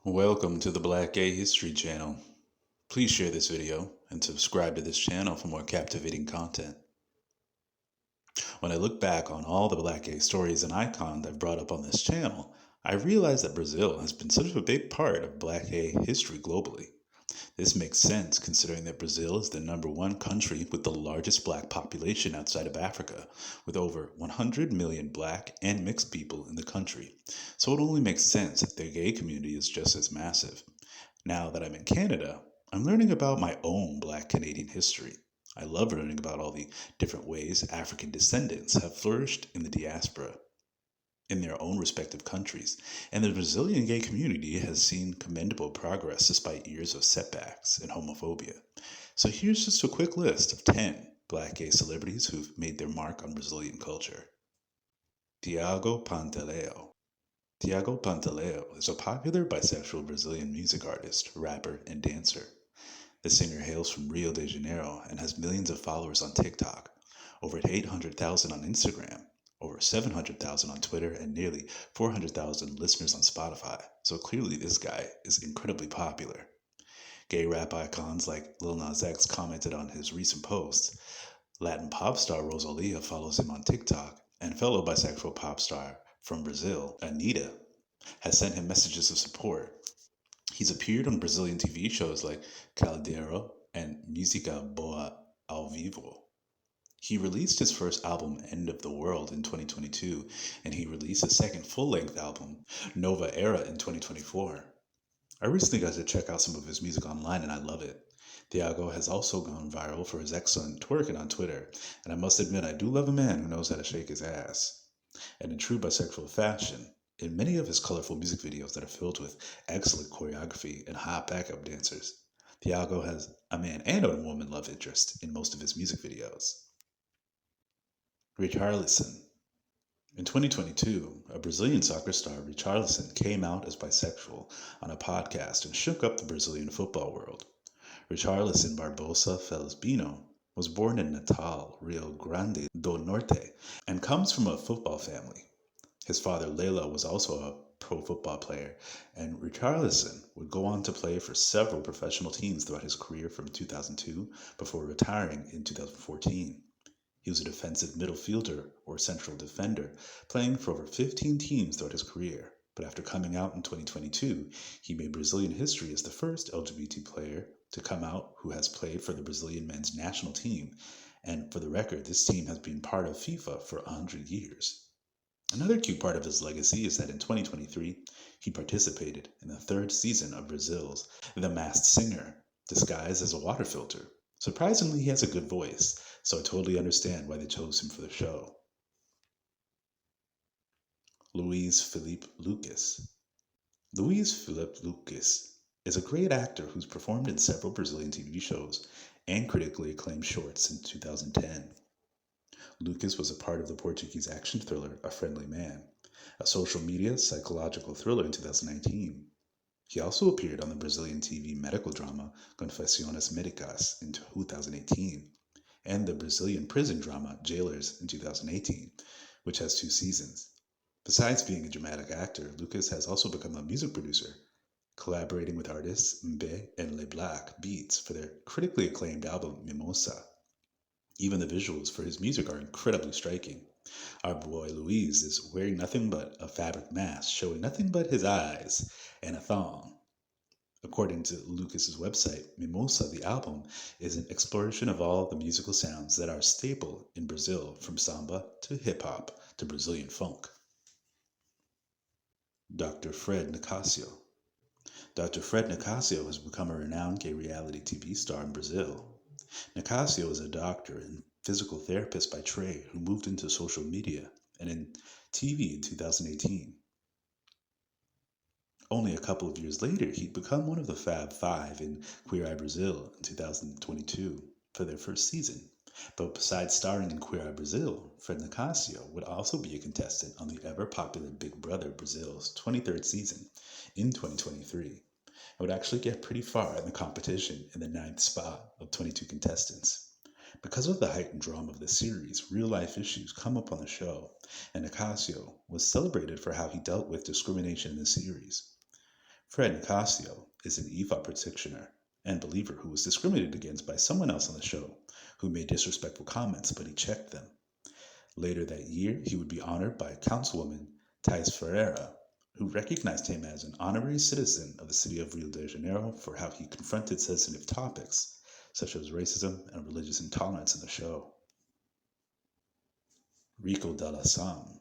Welcome to the Black Gay History Channel. Please share this video and subscribe to this channel for more captivating content. When I look back on all the Black gay stories and icons I've brought up on this channel, I realize that Brazil has been such a big part of Black gay history globally. This makes sense considering that Brazil is the number one country with the largest black population outside of Africa, with over 100 million black and mixed people in the country. So it only makes sense that the gay community is just as massive. Now that I'm in Canada, I'm learning about my own Black Canadian history. I love learning about all the different ways African descendants have flourished in the diaspora in their own respective countries, and the Brazilian gay community has seen commendable progress despite years of setbacks and homophobia. So here's just a quick list of 10 Black gay celebrities who've made their mark on Brazilian culture. Tiago Pantaleo. Tiago Pantaleo is a popular bisexual Brazilian music artist, rapper, and dancer. The singer hails from Rio de Janeiro and has millions of followers on TikTok, over 800,000 on Instagram, over 700,000 on Twitter, and nearly 400,000 listeners on Spotify. So clearly this guy is incredibly popular. Gay rap icons like Lil Nas X commented on his recent posts. Latin pop star Rosalia follows him on TikTok, and fellow bisexual pop star from Brazil, Anitta, has sent him messages of support. He's appeared on Brazilian TV shows like Caldeiro and Música Boa ao Vivo. He released his first album, End of the World, in 2022, and he released a second full-length album, Nova Era, in 2024. I recently got to check out some of his music online and I love it. Thiago has also gone viral for his excellent twerking on Twitter, and I must admit I do love a man who knows how to shake his ass. And in true bisexual fashion, in many of his colorful music videos that are filled with excellent choreography and hot backup dancers, Thiago has a man and a woman love interest in most of his music videos. Richarlison. In 2022, a Brazilian soccer star, Richarlison, came out as bisexual on a podcast and shook up the Brazilian football world. Richarlison Barbosa Felizbino was born in Natal, Rio Grande do Norte, and comes from a football family. His father, Leila, was also a pro football player, and Richarlison would go on to play for several professional teams throughout his career from 2002 before retiring in 2014. He was a defensive middle fielder or central defender, playing for over 15 teams throughout his career. But after coming out in 2022, he made Brazilian history as the first LGBT player to come out who has played for the Brazilian men's national team. And for the record, this team has been part of FIFA for 100 years. Another cute part of his legacy is that in 2023, he participated in the third season of Brazil's The Masked Singer, disguised as a water filter. Surprisingly, he has a good voice, so I totally understand why they chose him for the show. Luiz Felipe Lucas. Luiz Felipe Lucas is a great actor who's performed in several Brazilian TV shows and critically acclaimed shorts since 2010. Lucas was a part of the Portuguese action thriller A Friendly Man, a social media psychological thriller in 2019. He also appeared on the Brazilian TV medical drama Confessiones Médicas in 2018 and the Brazilian prison drama Jailers in 2018, which has 2 seasons. Besides being a dramatic actor, Lucas has also become a music producer, collaborating with artists Mbe and Le Black Beats for their critically acclaimed album Mimosa. Even the visuals for his music are incredibly striking. Our boy Luiz is wearing nothing but a fabric mask, showing nothing but his eyes and a thong. According to Lucas's website, Mimosa, the album, is an exploration of all the musical sounds that are staple in Brazil, from samba to hip hop to Brazilian funk. Dr. Fred Nicasio. Dr. Fred Nicasio has become a renowned gay reality TV star in Brazil. Nicasio is a doctor and physical therapist by trade who moved into social media and in TV in 2018. Only a couple of years later, he'd become one of the Fab Five in Queer Eye Brazil in 2022 for their first season. But besides starring in Queer Eye Brazil, Fred Nicasio would also be a contestant on the ever-popular Big Brother Brazil's 23rd season in 2023. And would actually get pretty far in the competition in the 9th spot of 22 contestants. Because of the heightened drama of the series, real-life issues come up on the show, and Nicasio was celebrated for how he dealt with discrimination in the series. Fred Nicasio is an EFA practitioner and believer who was discriminated against by someone else on the show who made disrespectful comments, but he checked them. Later that year, he would be honored by Councilwoman Thais Ferreira, who recognized him as an honorary citizen of the city of Rio de Janeiro for how he confronted sensitive topics, such as racism and religious intolerance in the show. Rico Della Sam.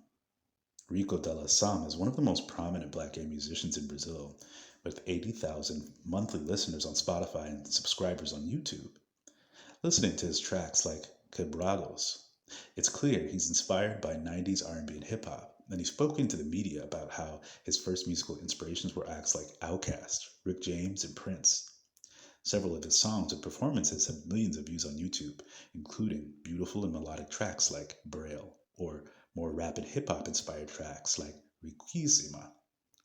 Rico Della Sam is one of the most prominent black gay musicians in Brazil, with 80,000 monthly listeners on Spotify and subscribers on YouTube. Listening to his tracks like Quebrados, it's clear he's inspired by 90s R&B and hip-hop, and he's spoken to the media about how his first musical inspirations were acts like Outkast, Rick James, and Prince. Several of his songs and performances have millions of views on YouTube, including beautiful and melodic tracks like Braille, or more rapid hip-hop inspired tracks like Riquíssima,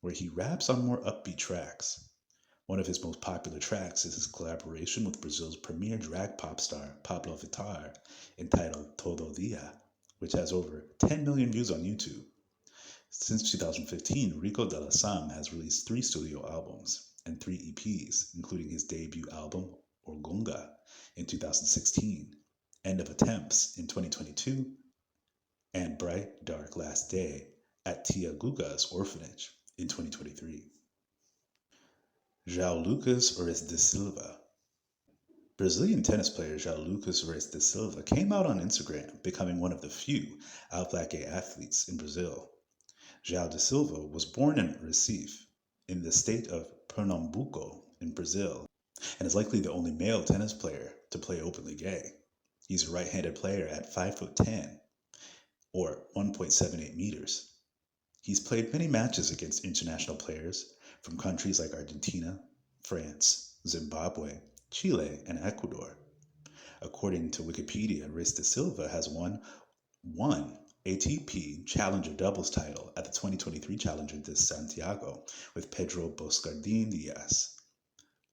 where he raps on more upbeat tracks. One of his most popular tracks is his collaboration with Brazil's premier drag pop star Pablo Vittar, entitled Todo Dia, which has over 10 million views on YouTube. Since 2015, Rico Della Sam has released 3 studio albums and 3 EPs, including his debut album, Orgunga, in 2016, End of Attempts in 2022, and Bright Dark Last Day at Tia Guga's Orphanage in 2023. João Lucas Orestes da Silva. Brazilian tennis player João Lucas Orestes da Silva came out on Instagram, becoming one of the few out black gay athletes in Brazil. João da Silva was born in Recife, in the state of Pernambuco in Brazil, and is likely the only male tennis player to play openly gay. He's a right-handed player at 5'10", or 1.78 meters. He's played many matches against international players from countries like Argentina, France, Zimbabwe, Chile, and Ecuador. According to Wikipedia, Orestes da Silva has won one ATP Challenger doubles title at the 2023 Challenger de Santiago with Pedro Boscardin Diaz.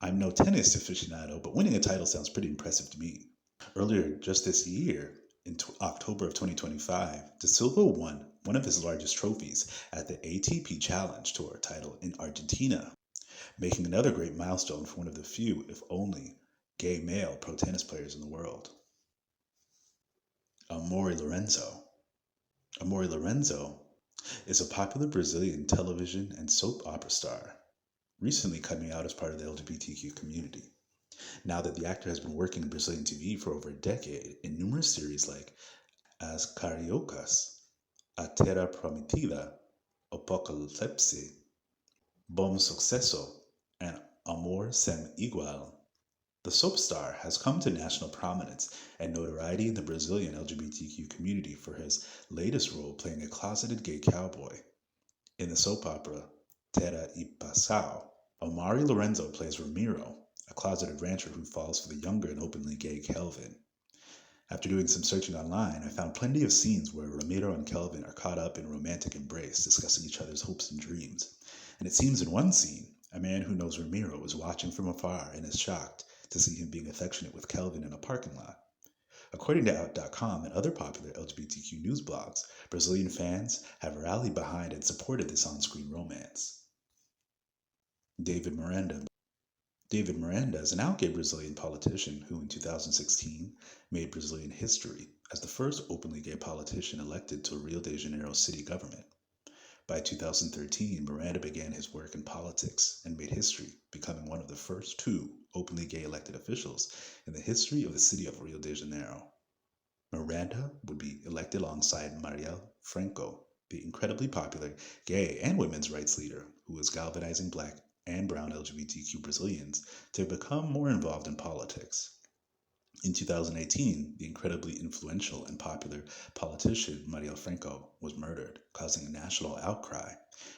I'm no tennis aficionado, but winning a title sounds pretty impressive to me. Earlier just this year, in October of 2025, Da Silva won one of his largest trophies at the ATP Challenge Tour title in Argentina, making another great milestone for one of the few, if only, gay male pro tennis players in the world. Amaury Lourenço. Amaury Lourenço is a popular Brazilian television and soap opera star, recently coming out as part of the LGBTQ community. Now that the actor has been working in Brazilian TV for over a decade in numerous series like As Cariocas, A Terra Prometida, Apocalipse, Bom Sucesso, and Amor Sem Igual, the soap star has come to national prominence and notoriety in the Brazilian LGBTQ community for his latest role playing a closeted gay cowboy. In the soap opera Terra e Passau, Amaury Lourenço plays Ramiro, a closeted rancher who falls for the younger and openly gay Kelvin. After doing some searching online, I found plenty of scenes where Ramiro and Kelvin are caught up in a romantic embrace, discussing each other's hopes and dreams. And it seems in one scene, a man who knows Ramiro is watching from afar and is shocked to see him being affectionate with Kelvin in a parking lot. According to Out.com and other popular LGBTQ news blogs, Brazilian fans have rallied behind and supported this on-screen romance. David Miranda. David Miranda is an out gay Brazilian politician who in 2016 made Brazilian history as the first openly gay politician elected to Rio de Janeiro city government. By 2013, Miranda began his work in politics and made history, becoming one of the first 2 openly gay elected officials in the history of the city of Rio de Janeiro. Miranda would be elected alongside Marielle Franco, the incredibly popular gay and women's rights leader who is galvanizing Black and brown LGBTQ Brazilians to become more involved in politics. In 2018, the incredibly influential and popular politician Marielle Franco was murdered, causing a national outcry,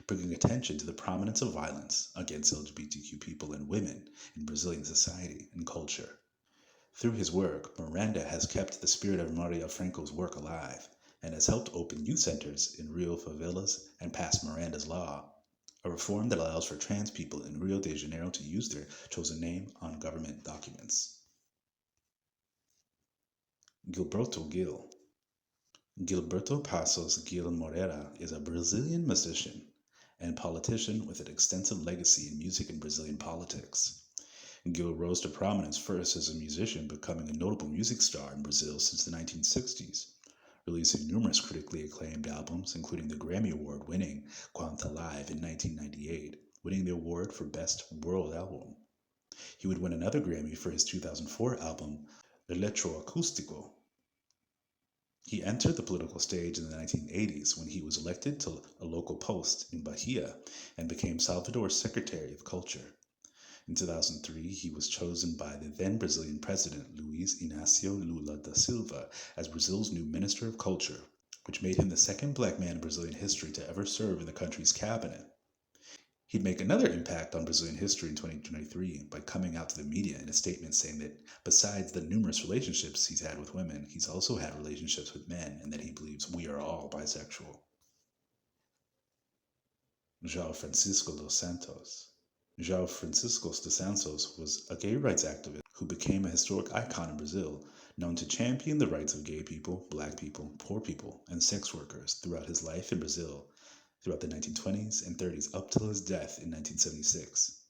bringing attention to the prominence of violence against LGBTQ people and women in Brazilian society and culture. Through his work, Miranda has kept the spirit of Marielle Franco's work alive and has helped open youth centers in Rio favelas and passed Miranda's Law, a reform that allows for trans people in Rio de Janeiro to use their chosen name on government documents. Gilberto Gil. Gilberto Passos Gil Moreira is a Brazilian musician and politician with an extensive legacy in music and Brazilian politics. Gil rose to prominence first as a musician, becoming a notable music star in Brazil since the 1960s, releasing numerous critically acclaimed albums, including the Grammy Award winning Quanta Live in 1998, winning the award for Best World Album. He would win another Grammy for his 2004 album, Electroacústico. He entered the political stage in the 1980s when he was elected to a local post in Bahia and became Salvador's Secretary of Culture. In 2003, he was chosen by the then Brazilian president Luiz Inácio Lula da Silva as Brazil's new Minister of Culture, which made him the second black man in Brazilian history to ever serve in the country's cabinet. He'd make another impact on Brazilian history in 2023 by coming out to the media in a statement saying that besides the numerous relationships he's had with women, he's also had relationships with men and that he believes we are all bisexual. João Francisco dos Santos. João Francisco dos Santos was a gay rights activist who became a historic icon in Brazil, known to champion the rights of gay people, black people, poor people, and sex workers throughout his life in Brazil, throughout the 1920s and 30s up till his death in 1976.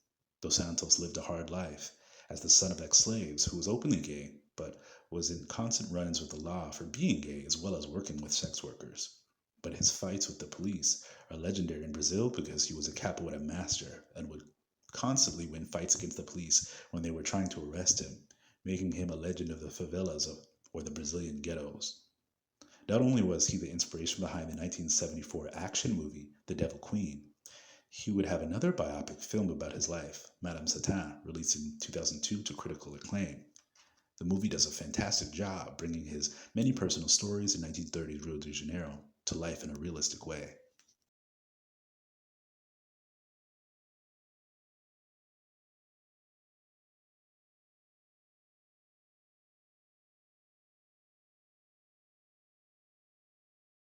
Dos Santos lived a hard life as the son of ex-slaves who was openly gay, but was in constant run-ins with the law for being gay as well as working with sex workers. But his fights with the police are legendary in Brazil because he was a capoeira master and would constantly win fights against the police when they were trying to arrest him, making him a legend of the favelas or the Brazilian ghettos. Not only was he the inspiration behind the 1974 action movie The Devil Queen, he would have another biopic film about his life, Madame Satã, released in 2002 to critical acclaim. The movie does a fantastic job bringing his many personal stories in 1930s Rio de Janeiro to life in a realistic way.